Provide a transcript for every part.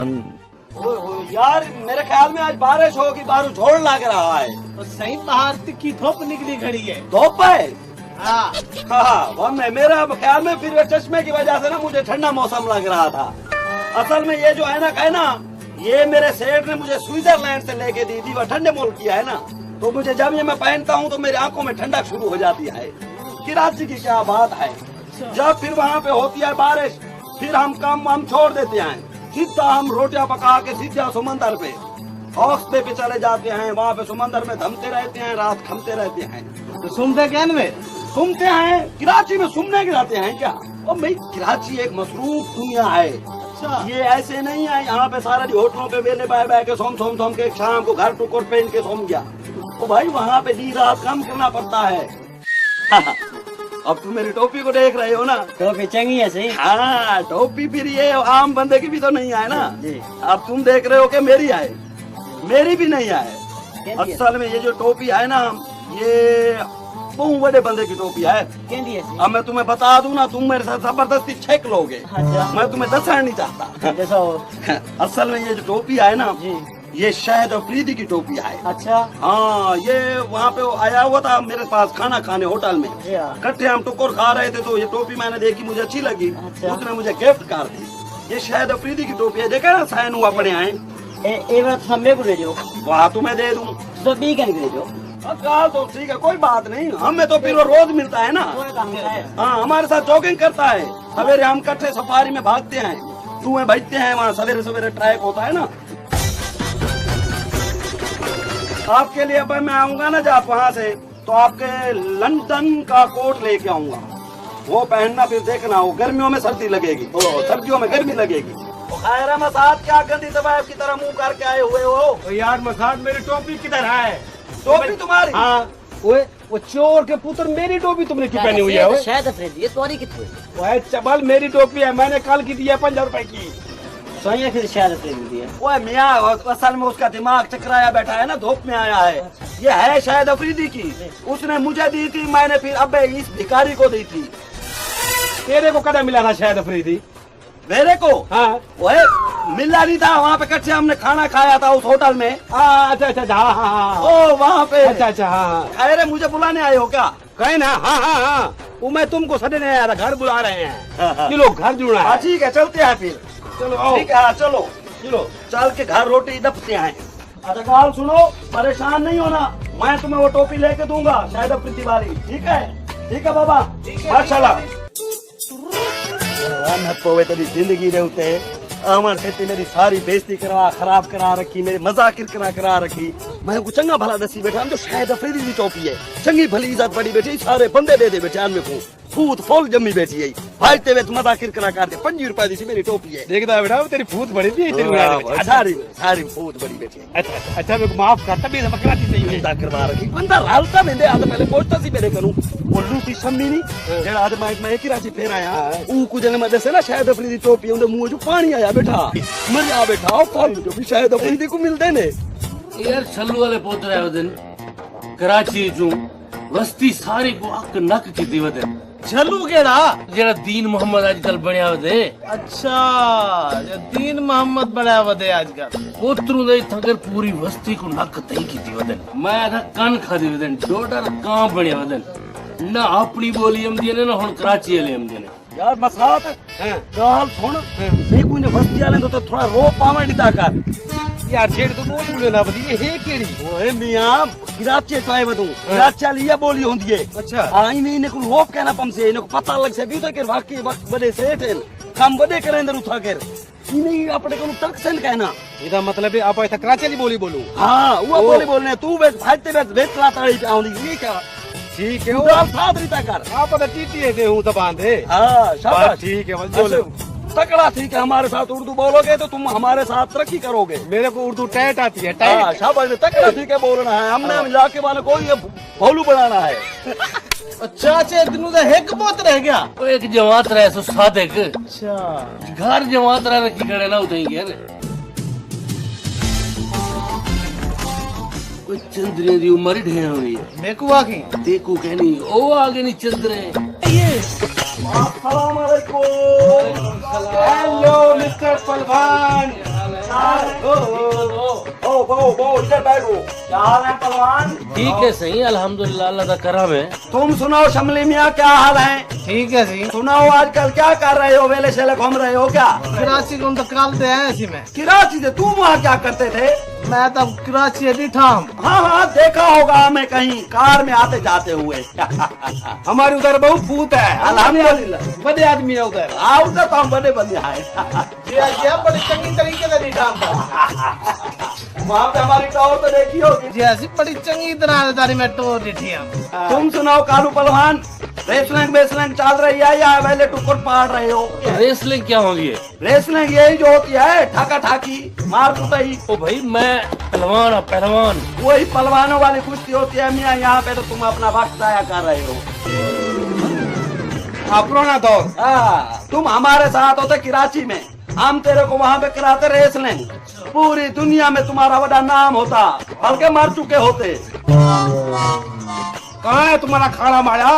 यार मेरे ख्याल में आज बारिश होगी, बारू झोड़ लग रहा है। तो सही बाहर की धूप निकली खड़ी है। धूप है? हाँ हाँ, मेरा ख्याल में फिर चश्मे की वजह से ना मुझे ठंडा मौसम लग रहा था। असल में ये जो ऐनक है ना, ये मेरे सेठ ने मुझे स्विट्जरलैंड से लेके दी थी, वह ठंडे मुल्क की है ना, तो मुझे जब ये मैं पहनता हूँ तो मेरी आंखों में ठंडक शुरू हो जाती है। कराची की क्या बात है, जब फिर वहाँ पे होती है बारिश, फिर हम काम छोड़ देते हैं, सीधा हम रोटियां पका के सीधा समंदर पे हौसले पे चले जाते हैं। वहाँ पे समंदर में थमते रहते हैं, रात खमते रहते हैं। तो सुनते क्या में सुनते हैं कराची में, सुनने के जाते हैं क्या? और भाई कराची एक मसरूफ दुनिया है। अच्छा। ये ऐसे नहीं है यहाँ पे सारा होटलों पे वेले बह के सोम के शाम को घर टुकर पहन के सोम गया। तो भाई वहाँ पे दी रात काम करना पड़ता है। अब तुम मेरी टोपी को देख रहे हो ना? टोपी चंगी है सही। हाँ, टोपी फिर ये आम बंदे की भी तो नहीं है ना जी। अब तुम देख रहे हो कि मेरी है, मेरी भी नहीं है। असल में ये जो टोपी है ना, ये बहुत बड़े बंदे की टोपी है। अब मैं तुम्हें बता दूं ना, तुम मेरे साथ जबरदस्ती छेक लोगे। अच्छा। मैं तुम्हें दसना नहीं चाहता। असल में ये जो टोपी है ना, ये शाहिद अफरीदी की टोपी है। अच्छा। हाँ, ये वहाँ पे आया हुआ था मेरे पास खाना खाने होटल में, इकट्ठे हम टुकुर खा रहे थे, तो ये टोपी मैंने देखी, मुझे अच्छी लगी। अच्छा। उसने मुझे गिफ्ट कर दी। ये शाहिद अफरीदी की टोपी है, देखा ना साइन हुआ पड़े हैं। वहाँ तुम्हें दे दूँ तो भी क्या निकले जो तो ठीक है, कोई बात नहीं। हमें तो फिर वो रोज मिलता है ना। हाँ, हमारे साथ जॉगिंग करता है। सवेरे हम इकट्ठे सफारी में भागते हैं, धुएं बजते हैं, वहाँ सवेरे सवेरे ट्रैक होता है ना। आपके लिए अब मैं आऊंगा ना जब वहाँ से, तो आपके लंदन का कोट लेके आऊंगा, वो पहनना, फिर देखना वो गर्मियों में सर्दी लगेगी, सर्दियों में गर्मी लगेगी। खैर मसाद, क्या गंदी तबायब की तरह मुंह करके आए हुए हो? तो यार मसाद, मेरी टोपी किधर है? टोपी तुम्हारी? हाँ, वो चोर के पुत्र, मेरी टोपी तुमने क्यों पहनी हुई है? शायद अफरीदी, ये तुम्हारी कितनी? वो है चबल, मेरी टोपी है, मैंने कल की दी है 50 रुपए की। सही है, फिर शायद अफरीदी है। वो मियाँ असल में उसका दिमाग चकराया बैठा है ना, धूप में आया है। ये है शायद अफरीदी की, उसने मुझे दी थी, मैंने फिर अब इस भिखारी को दी थी। तेरे को कदम मिला था शायद अफरीदी? मेरे को? हाँ। वो मिला नहीं था, वहाँ पे कच्चे हमने खाना खाया था उस होटल में। अच्छा, हाँ। ओ वहाँ पे। अच्छा, हाँ। अरे मुझे बुलाने आए हो क्या? कहे ना। हाँ, वो मैं तुमको सडने आया था, घर बुला रहे हैं। चलो घर जुड़ा है। ठीक है, चलते हैं फिर। चलो ठीक है, चलो चल के घर रोटी दबते हैं। अच्छा गाल सुनो, परेशान नहीं होना, मैं तुम्हें वो टोपी लेके दूंगा शायद अफरीदी वाली। ठीक है बाबा, माशाल्लाह। तेरी जिंदगी रहते अमर से मेरी सारी बेइज्जती खराब करा रखी, मेरी मजाक करा रखी। मैं को चंगा भला दसी बैठा, हम जो शायद अफरीदी की टोपी है, चंगी भली इज्जत बड़ी बैठी, सारे बंदे दे बैठे आन को फूत फूल जमी बैठी है, भाजते हुए मजाक करा कर दे। 5 रुपए दी मेरी टोपी है। देखता बेटा, तेरी फूत बड़ी थी, सारी फूत बड़ी बैठी है। अच्छा मेरे को माफ कर, तभी कराची से करवा रखी बंदा रालता में पहले पहुंचता सी मेरे करूं बोलू सी शम्मी नहीं जेड़ा आज मैं कराची फेर आया ऊ कुछ ने मैं दसे ना शायद अफरीदी टोपी उनके मुंह जो पानी आया बैठा, मरिया बैठा फल जो भी शायद अफरीदी को मिलते ने। यार छल्लू वाले पोत रहे वदन कराची चू वस्ती सारी को अक नक की दी वदन। छल्लू केड़ा? जेड़ा दीन मोहम्मद आजकल बनया वदे। अच्छा, दीन मोहम्मद बनया वदे आजकल। पोतरू दे थगर पूरी वस्ती को नक तई की दी वदन। मैं था कान खा दी वदन, डोडा कां बनया वदन ना अपनी बोली हम दिए ना हुन कराची वाले हम दिए। यार मसात गाल सुन, नहीं कोई ने वस्ती वाले तो थोड़ा रो पावे नहीं ताकत। यार जेड़ तो बोल ना बदी ये केड़ी? ओए मियां कराची चाहे बदू कराची वाली ये बोली होंदी है। अच्छा। आई नहीं इनको लोग कहना पमसे, इनको पता लग से भी तो के वाकई वक्त बड़े सेठ हैं, काम बड़े करे अंदर उठा कर नहीं अपने को तकसन कहना। इदा मतलब आप ऐसा कराची वाली बोली बोलूं? हां वो बोली बोलने तू बस भाजते बेच ताड़ी पे आउंदी ये क्या? ठीक है, वो साथ रीता कर आप तो टीटी दे हूं जबान दे। हां शाबाश, ठीक है बोलो तकड़ा। ठीक है, हमारे साथ उर्दू बोलोगे तो तुम हमारे साथ तरक्की करोगे। मेरे को उर्दू टैट आती है। हाँ शाबाश, तकड़ा ठीक है बोलना है, हमने इलाके वाले को ये भोलू बनाना है। चाचे दिनों का एक बहुत रह गया। ओ एक जमात रहे सो सादेक। अच्छा, घर जमात रह रखी करे ना उठाएंगे यार। कोई चंद्रे दी उम्र ही ढेर हुई है। मेकू आकी देखो कहनी ओ आगे नहीं चंद्रे। ये अस्सलाम वालेकुम। Hello mister पलवान। वो इधर बैठो। क्या हाल है पहलवान? ठीक है सही अल्हम्दुलिल्लाह अल्लाह का करम है। तुम सुनाओ शमली मियाँ, क्या हाल है? ठीक है जी। सुनाओ आजकल क्या कर रहे हो? वेले शेले घूम रहे हो क्या? कराची को तो कल से आए इसी में। कराची से? तुम वहाँ क्या करते थे? मैं तब कराची बैठा हूँ। हाँ देखा होगा मैं कहीं कार में आते जाते हुए। हमारे उधर बहुत फूट है, अल्हम्दुलिल्लाह। बड़े आदमी है उधर। हाँ उधर तो हम बड़े बंदे आए। बड़ी चंगी तरीके से बैठा हूँ। वहाँ पे हमारी टावर तो देखी होगी। जी ऐसी बड़ी चंगी तरह दारी में टोर बैठी हूँ। तुम सुनाओ कालू पहलवान, रेसलिंग वेसलिंग चल रही है या पहले टुकड़ पाड़ रहे हो? रेसलिंग क्या होगी है? रेसलिंग यही जो होती है, ठाका ठाकी मार कुटाई। ओ भाई मैं पहलवान पहलवान। वही पहलवानों वाली कुश्ती होती है मियाँ। यहाँ पे तो तुम अपना वक्त जाया कर रहे हो। पुराना दौर। तुम हमारे साथ होते कराची में, हम तेरे को वहाँ पे कराते रेसलिंग। पूरी दुनिया में तुम्हारा बड़ा नाम होता, बल्कि मर चुके होते। कहाँ है तुम्हारा खाड़ा माया?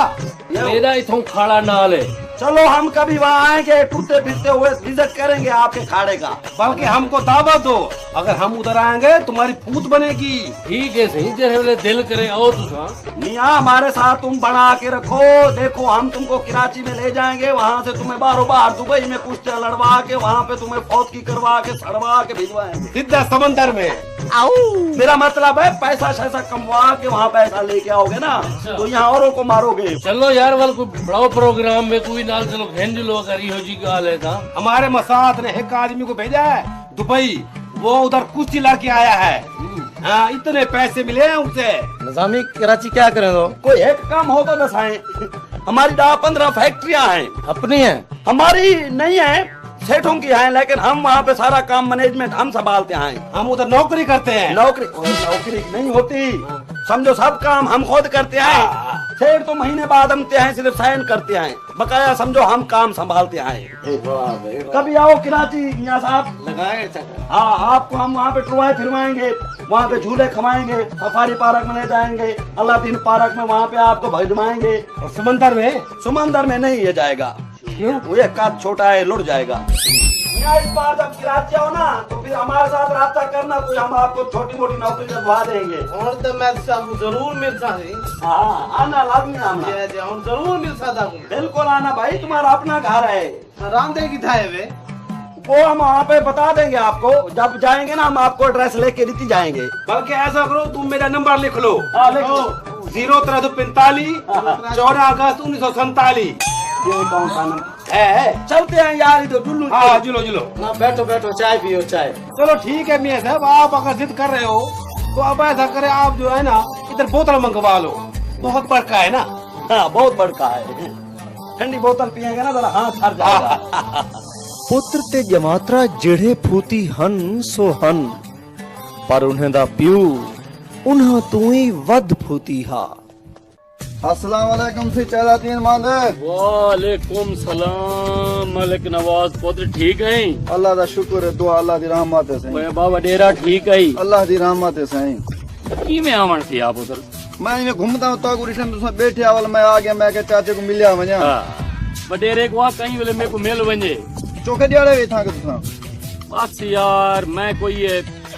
मेरा इथों खाड़ा नाल है। चलो हम कभी वहाँ आएंगे, टूटते फिरते हुए विजिट करेंगे आपके खाड़े का। बल्कि हमको दावत दो, अगर हम उधर आएंगे तुम्हारी फूट बनेगी। ठीक है सही, जैसे दिल करे आओ तुझा। मियाँ हमारे साथ तुम बना के रखो। देखो हम तुमको कराची में ले जाएंगे, वहाँ से तुम्हें बारों बार दुबई में कुश्तियाँ लड़वा के, वहाँ पे तुम्हें फौत की करवा के सड़वा के भिजवाएंगे सीधा समंदर में। मेरा मतलब है पैसा शैसा कमवा के वहाँ पैसा लेके आओगे ना, तो यहाँ औरों को मारोगे। चलो यार वाल कोई बड़ा प्रोग्राम में कोई नाल चलो घेंज लो अगर यो जी गाल है था। हमारे मसाद ने एक आदमी को भेजा है दुबई, वो उधर कुश्ती लड़के आया है। हाँ इतने पैसे मिले हैं उसे। निजामी कराची क्या करें तो? कोई एक काम हो तो दसाएं। हमारी 10-15 फैक्ट्रियाँ हैं। अपनी है? हमारी नहीं है, सेठों की है, लेकिन हम वहाँ पे सारा काम मैनेजमेंट हम संभालते हैं। हम उधर नौकरी करते हैं। नौकरी नहीं होती, समझो सब काम हम खुद करते हैं। सेठ तो महीने बाद हमते हैं, सिर्फ साइन करते हैं, बकाया समझो हम काम संभालते हैं। कभी आओ कराची मियां साहब, लगाए। हाँ आपको हम वहाँ पे टुरवाए फिरवाएंगे, वहाँ पे झूले खवाएंगे, सफारी पार्क में ले जाएंगे, अलादीन पार्क में वहाँ पे आपको भिजवाएंगे। और समंदर में? समंदर में नहीं ये जाएगा, वो एक काद छोटा है, लुट जाएगा। इस बार जब कराची आओ ना तो फिर हमारे साथ रास्ता करना, तो हम आपको छोटी मोटी नौकरी लगवा देंगे। और तो मैं सब जरूर मिल सकती। हाँ आना लाजमी आना। हम जरूर मिल सकता हूँ। बिल्कुल आना भाई, तुम्हारा अपना घर है। रामदेव की था वे वो हम वहाँ पे बता देंगे आपको, जब जाएंगे ना हम आपको एड्रेस लेके रीति जाएंगे। बल्कि ऐसा करो तुम मेरा नंबर लिख लो। हाँ लिखो। 0345 14 अगस्त 1947। ये कौन सा नंबर है? चलते हैं यार, इधर डुल्लू। हाँ जुलो जुलो। ना बैठो बैठो, चाय पियो चाय। चलो ठीक है मियां साहब, आप अगर जिद कर रहे हो तो अब ऐसा करें, आप जो है ना इधर बोतल मंगवा लो, बहुत बड़का है ना। हाँ बहुत बड़का है, ठंडी बोतल पिएंगे ना जरा हाथ हर जाएगा। पुत्र ते जमात्रा जेड़े फूती हन सो हन, पर उन्हें दा प्यू उन्हां तू ही वध फूती हा। अस्सलाम वालेकुम सी चारा तीन मांदे। वालेकुम सलाम मलिक नवाज पुत्र ठीक है? अल्लाह दा शुक्र है, दुआ अल्लाह दी रहमत है सही। बाबा डेरा ठीक है? अल्लाह दी रहमत है सही। की में आवन थी आप उधर? मैं इन्हें घूमता हूँ तो गुरिशन तुम बैठे आवल, मैं आ गया, मैं के चाचे को मिलिया वजा। हां डेरे को कहीं वेले मेरे को मिल वने चौके दिहाड़े वे था के तुसा? बस यार मैं कोई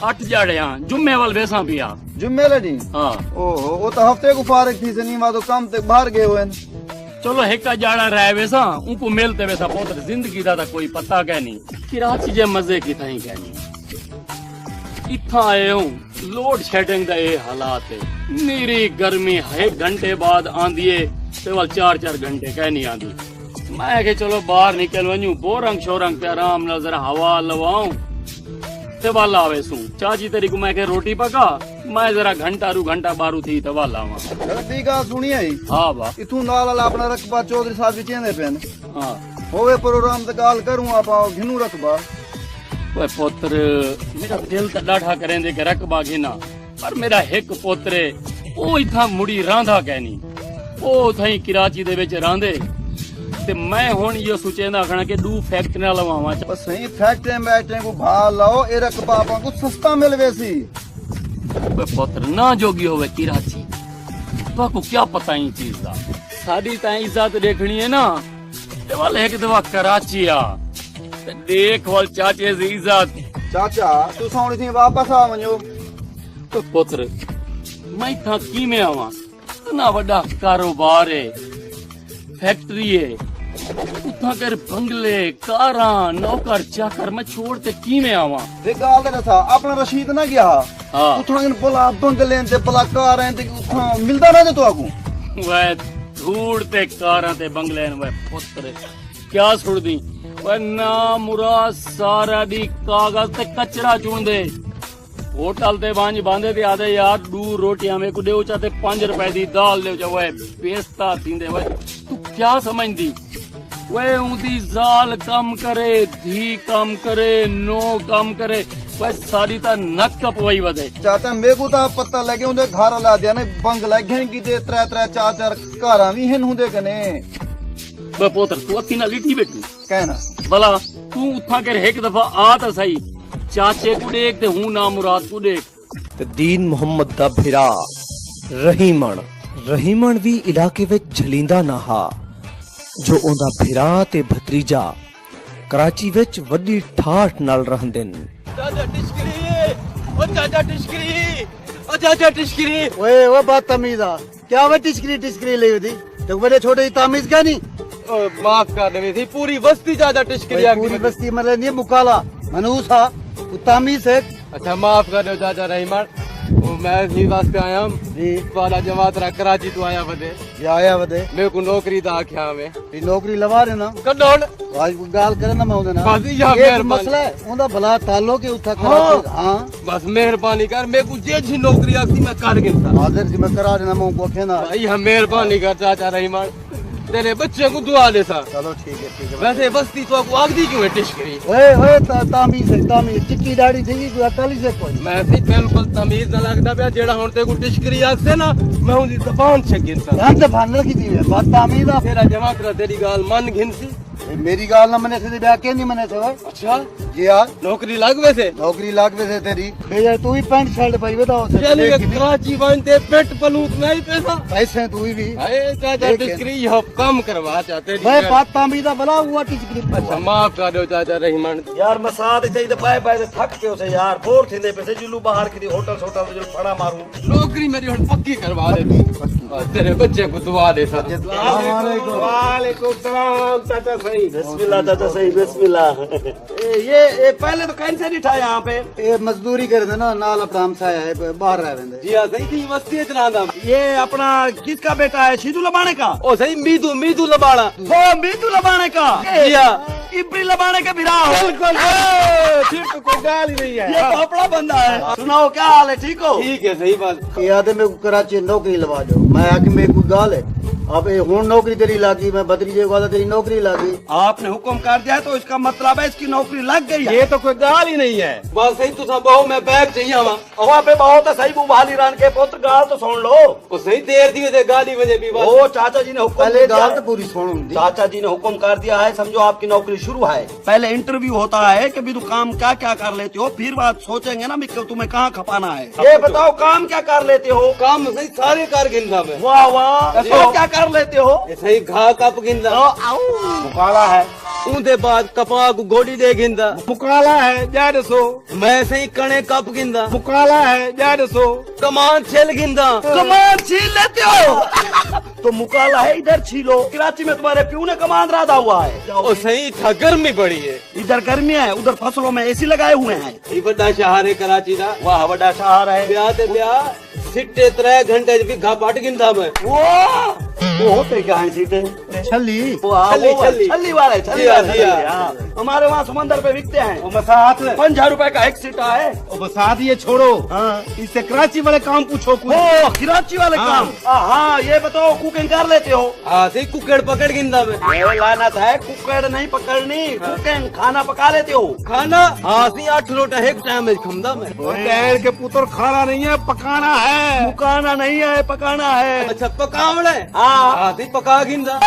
8 जाड़े हां, जुम्मे वाल बेसा पिया। जुम्मे लड़ी? हां। ओहो वो तो हफ्ते को फारिग थी सनी, वा तो काम ते बाहर गए हुए। चलो हेका जाड़ा रह वैसा उनको मिलते वैसा पुत्र, जिंदगी दा कोई पता कह नहीं। कराची जे मजे की थई कह नहीं। इथा आए हूं, लोड शेडिंग दा ये हालात है, मेरी गर्मी 1 घंटे बाद आंदी है, केवल 4-4 घंटे कह नहीं आंदी। मैं के चलो बाहर निकल वनू, बोरंग शोरंग पे आराम नाल जरा हवा लवाऊं ते वाला आवे सू। चाची तेरी को मैं के रोटी पका, मैं जरा घंटा रू घंटा बारू थी ते वाला आवा। ठीक है सुनिए। हां बा इथू नाल अपना रकबा चौधरी साहब जी चेंदे पेन। हां होवे प्रोग्राम ते गाल करूं आप घिनू रकबा। ओए पुत्र मेरा दिल तो डाढ़ा करेंदे के रकबा घिना, पर मेरा एक पुत्र ओ इथा मुड़ी रांधा कहनी, ओ थई कराची दे विच रांधे ते मैं हुन यो सोचेंदा खणा के 2 फैक्ट्रियां लवावां। बस सही फैक्ट्री में बैठे को भाव लाओ, ए रकबा आपा को सस्ता मिलवे सी। ओए पुत्र ना जोगी होवे कराची, बाको क्या पता ही चीज दा। साडी ताई इज्जत देखनी है ना, ते वाले एक दवा कराची आ ते देख वाल चाचे दी इज्जत चाचा तू सौणी थी वापस आ वञो। तो पुत्र मैं था की में आवा, इतना बड़ा कारोबार है, फैक्ट्री है, उतना कर बंगले कारा नौकर चाकर मैं छोड़ ते की में आवा। ते गाल ते दसा अपना रशीद ना गया हाँ। उठा इन भला बंगले ते भला कार ते उठा मिलदा ना तो आगू। वह धूड़ ते कारा ते बंगले वह पुत्र क्या सुड़ दी वह ना मुराद सारा दी कागज ते कचरा चूंदे। होटल ते बांझ बांधे ते आदे यार 2 रोटियां में को देओ चाते 5 रुपए दी दाल देओ चा वह बेस्ता थींदे। वह तू क्या समझदी वह ऊंदी जाल कम करे धी कम करे नो कम करे वह सारी ता नक कपवाई वदे। चाचा मेरे को तो पता लगे उनके घर ला दिया ने बंगला घेन की ते 3-3 4-4 कारा भी हैं हुंदे कने। वह पुत्र तू अथी ना लिठी बैठी कहना भला तू उठा कर एक दफा आ ता सही चाचे को देख ते हूं ना मुराद को देख। ਤੇ ਦੀਨ ਮੁਹੰਮਦ ਦਾ ਭਰਾ ਰਹੀਮਣ ਵੀ ਇਲਾਕੇ ਵਿੱਚ ਝਲੀਂਦਾ ਨਾ ਹਾ ਜੋ ਉਹਦਾ ਭਰਾ ਤੇ ਭਤਰੀਜਾ ਕਰਾਚੀ ਵਿੱਚ ਵੱਡੀ ਠਾਠ ਨਾਲ ਰਹਿੰਦੇ ਨੇ। चाचा टिशकरी, ओ चाचा टिशकरी, ओ चाचा टिशकरी। ओए वो बात तमीज आ क्या वो टिशकरी ले थी तो बड़े छोटे तमीज क्या नहीं। माफ कर दे थी पूरी बस्ती चाचा टिशकरी पूरी बस्ती मतलब नहीं मुकाला मनूस हा वो तमीज है। अच्छा माफ कर दो चाचा रहीमन, मैं इसी वास्ते आया जी वाला जमात रा कराची तो आया बदे ये आया वदे मेरे को नौकरी दा आख्या में ये नौकरी लवा रहे ना कदोन आज को गाल करे ना मैं उन्हें ना बस या ये मेहरबानी। मसला है उनका भला तालो के उठा हाँ। कर हाँ बस मेहरबानी कर मेरे को जे जी नौकरी आखी मैं कर गिनता। हाजिर जी मैं करा देना मैं उनको कहना। भाई हम मेहरबानी कर चाचा रहीमन, तेरे बच्चे को दुआ दे सा। चलो ठीक है वैसे बस्ती तो आपको आगदी क्यों है टिशकरी? ओए ओए तमीज चिट्टी दाढ़ी थी कोई अकल ही से कोई मैं सी बिल्कुल तमीज न लगदा पिया जेड़ा हुन ते को टिशकरी आखसे ना मैं उनदी जबान छक गिनता। ध्यान से भान रखी थी बात तमीज आ तेरा जमा कर तेरी गाल मन घिनसी। मेरी गाल ना मने से ब्याह के नहीं मने से भाई अच्छा जी यार नौकरी लग वैसे नौकरी लाग में से तेरी भैया तू ही पैंट शर्ट पाई बताओ चल के कराची बनते पेट पलूत में ही पैसा। पैसे तू ही भी अरे चाचा टिशकरी यह कम करवा चाहते भाई बात तमीज आ भला हुआ टिचकरी अच्छा माफ कर दो चाचा रहीमन। यार मैं साथ ही तो पाए पाए थक के उसे यार बोर थी पैसे जुलू बाहर की होटल सोटल जो फड़ा मारू नौकरी मेरी हुन पक्की करवा दे तू और तेरे बच्चे को दुआ दे सा। वालेकुम सलाम चाचा सही बिस्मिल्लाह चाचा सही बिस्मिल्लाह। ये पहले तो कहीं से नहीं था यहाँ पे ये मजदूरी कर देना नाल अपना हमसा है बाहर रह वेंदे जी हाँ सही थी मस्ती इतना दाम। ये अपना किसका बेटा है शीदू लबाने का? ओ सही मीदू लबाड़ा वो मीतू लबाने का जी हाँ इब्री लबाने का बिरा हो ठीक तो कोई गाल ही नहीं ये है। कपड़ा बंदा है। सुनाओ क्या हाल है ठीक हो? ठीक है सही बात। याद है मेरे को कराची नौकरी लवा दो मैं आके मेरे को गाल है अब ये हुन नौकरी तेरी लागी मैं भतीजे को तेरी नौकरी लागी आपने हुक्म कर दिया तो इसका मतलब है इसकी नौकरी लग गई है। ये तो कोई गाल ही नहीं है। बस सही तुसा बहु मैं बैग चाहिए वहाँ वहाँ पे बहुत है सही बुभाली रान के पुत्र गाल तो सुन लो। वो सही देर दी वजह गाली वजह भी बस। ओ चाचा जी ने हुक्म पहले दे दिया गाल है। तो पूरी सुन चाचा जी ने हुक्म कर दिया है समझो आपकी नौकरी शुरू है। पहले इंटरव्यू होता है कि भी तू काम क्या क्या कर लेते हो फिर बात सोचेंगे ना भी कि तुम्हें कहाँ खपाना है। ये बताओ काम क्या कर लेते हो? काम सही सारे कार गिनता मैं। वाह वाह तो क्या कर लेते हो? सही घा कप गिनता मुकाला है ऊंदे बाद कपा को गोडी दे गिनता मुकाला है जा दसो मैं सही कणे कप गिनता मुकाला है जा दसो कमान छेल गिनता कमान छील लेते हो तो मुकाला है इधर छीलो। कराची में तुम्हारे प्यू ने कमान राधा हुआ है। ओ सही था गर्मी बड़ी है इधर गर्मी है उधर फसलों में एसी लगाए हुए हैं। ये बड़ा शहर है कराची का। वाह बड़ा शहर है। ब्याह ते ब्याह सिट्टे 3 घंटे भी घा पाट गिनता मैं। वो होते क्या है सीटे? छली छल्ली वाले जी हाँ। हमारे वहाँ समंदर पे बिकते हैं। वो बसात 50 रुपए का एक सीटा है। वो बसात ये छोड़ो हाँ। इससे कराची वाले काम पूछो कुछ ओ कराची वाले काम। हाँ ये बताओ कुकिंग कर लेते हो? हाँ सही कुकड़ पकड़ गिनता मैं। ये लानत है कुकड़ नहीं पकड़नी कुकिंग खाना पका लेते हो? खाना हाँ सही 8 रोटा एक टाइम में खमदा मैं। डैड के पुत्र खाना नहीं है पकाना है मुकाना नहीं है पकाना है। अच्छा पकावड़ा है हाँ हाँ सही पका गिनता।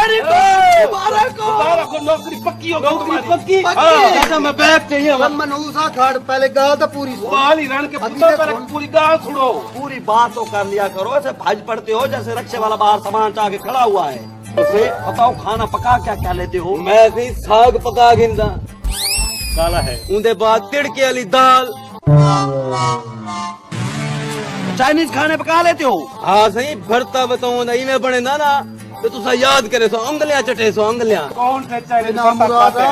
बारह को नौकरी पक्की हो नौकरी पक्की। अच्छा मैं बैग चाहिए वहाँ। मनूसा खाड़ पहले गाल तो पूरी बाली रण के पुत्र पर पूरी गाल सुनो पूरी बात तो कर लिया करो। ऐसे भाज पड़ते हो जैसे रक्षे वाला बाहर सामान चाह के खड़ा हुआ है। उसे बताओ खाना पका क्या क्या लेते हो? मैं सही साग पका गिनता काला है। उनके बाद तिड़के वाली दाल। चाइनीज खाने पका लेते हो? हाँ सही, भरता बताऊं ना इवें बने ना तो तुसा याद करे सो अंगलियां चटे सो अंगलियां। कौन से चाइनीज ना मुराद आ,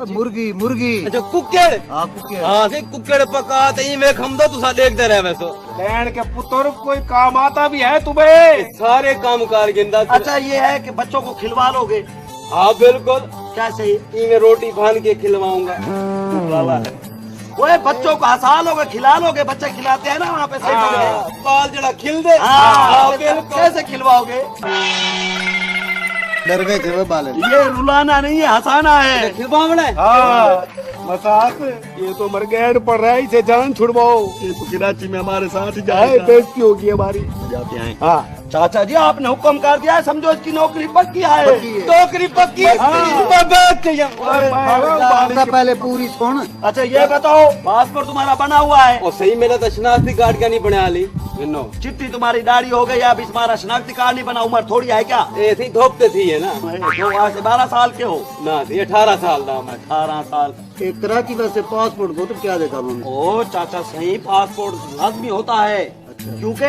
मुर्गी मुर्गी। अच्छा कुक्कड़। हाँ कुके। हाँ सही, कुक्कड़ पका तो इवें खमदो तुसा देखते रहे वैसो। बहन के पुत्र कोई काम आता भी है तुम्हें? सारे काम कार गिंदा। अच्छा ये है कि बच्चों को खिलवा लोगे? हाँ बिल्कुल। कैसे? इवें रोटी फान के खिलवाऊंगा। ओए बच्चों को हंसा लोगे, खिला लोगे? बच्चे खिलाते हैं ना वहाँ पे सेठ होंगे। बाल जड़ा खिल दे। हाँ, कैसे खिलवाओगे? डरवे थे वो बाले। ये रुलाना नहीं है, हंसाना है। खिलवावना है। मजाक। ये तो मरगैर पड़ रहा है, इसे जान छुड़वाओ। ये तो कराची में हमारे साथ ही जाए, बेइज्जती होगी हमारी। जाते हैं। हाँ चाचा जी, आपने हुक्म कर दिया है, समझो इसकी नौकरी पक्की है। नौकरी पक्की। पहले पूरी सुन। अच्छा ये बताओ, पासपोर्ट तुम्हारा बना हुआ है? और सही मेरा तो शनाख्ती कार्ड क्या नहीं बना ली। चिट्ठी तुम्हारी दाढ़ी हो गई, अब तुम्हारा शनाख्ती कार्ड नहीं बना, उम्र थोड़ी है क्या? ऐसी धोपते थी है ना। तो आज से 12 साल के हो ना, ये 18 साल था मैं। 18 साल। एक तरह की वैसे पासपोर्ट को तो क्या देखा उन्होंने। ओ चाचा सही, पासपोर्ट लाजमी होता है, क्योंकि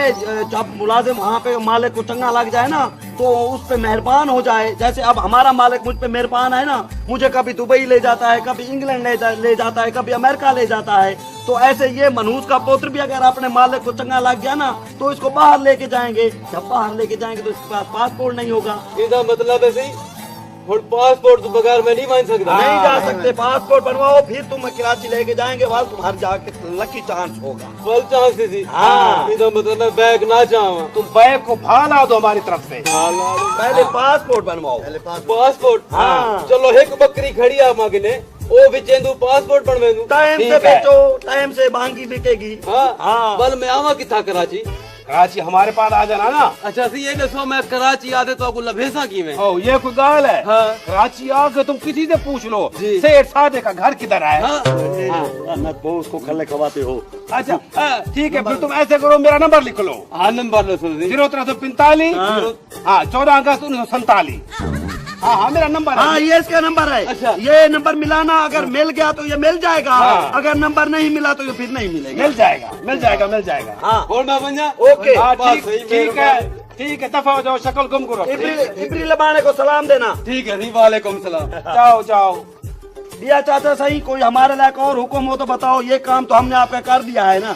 जब मुलाजिम वहाँ पे मालिक को चंगा लग जाए ना तो उस पे मेहरबान हो जाए। जैसे अब हमारा मालिक मुझ पे मेहरबान है ना, मुझे कभी दुबई ले जाता है, कभी इंग्लैंड ले जाता है, कभी अमेरिका ले जाता है। तो ऐसे ये मनहूस का पुत्र भी अगर अपने मालिक को चंगा लग गया ना तो इसको बाहर लेके जाएंगे। जब बाहर लेके जाएंगे तो इसके पास पासपोर्ट नहीं होगा। इसका मतलब है सही, और पासपोर्ट तो बगैर मैं नहीं मान सकता। नहीं जा सकते, पासपोर्ट बनवाओ, फिर तुम कराची लेके जाएंगे, वहाँ तुम्हारे जाके लकी चांस होगा। फल चांस थी। हाँ। इसका मतलब मैं बैग ना चाहूँ। तुम बैग को भाला दो हमारी तरफ से। पहले पासपोर्ट बनवाओ। पासपोर्ट। हाँ। चलो एक बकरी खड़ी आ मगने ओ बिचेंदू पासपोर्ट बनवे दूं। टाइम से बेचो, टाइम से बांगी बिकेगी। हाँ। बल मैं आवा किथा कराची। कराची हमारे पास आ जाना ना। अच्छा सी ये दसो मैं कराची आते तो आपको लभेसा की में। ओ ये कोई गाल है? हाँ। कराची आके तुम किसी से पूछ लो जी। सेठ सादे का घर किधर है। हाँ। वो उसको खल्ले खवाते हो। अच्छा ठीक है, फिर तुम ऐसे करो, मेरा नंबर लिख लो। हाँ नंबर लो सुन 0345 हाँ 14 अगस्त 1947। हाँ मेरा नंबर है। हाँ ये इसका नंबर है। अच्छा। ये नंबर मिलाना, अगर मिल गया तो ये मिल जाएगा। हाँ। अगर नंबर नहीं मिला तो ये फिर नहीं मिलेगा। मिल जाएगा मिल जाएगा मिल जाएगा। हाँ और मैं बन जा। ओके। हाँ बात ठीक सही, ठीक है ठीक है, दफा हो जाओ, शक्ल गुम करो। इबरी लबाने को सलाम देना। ठीक है जी, वालेकुम सलाम। जाओ जाओ। दिया चाचा सही, कोई हमारे लायक और हुक्म हो तो बताओ। ये काम तो हमने आपका कर दिया है ना।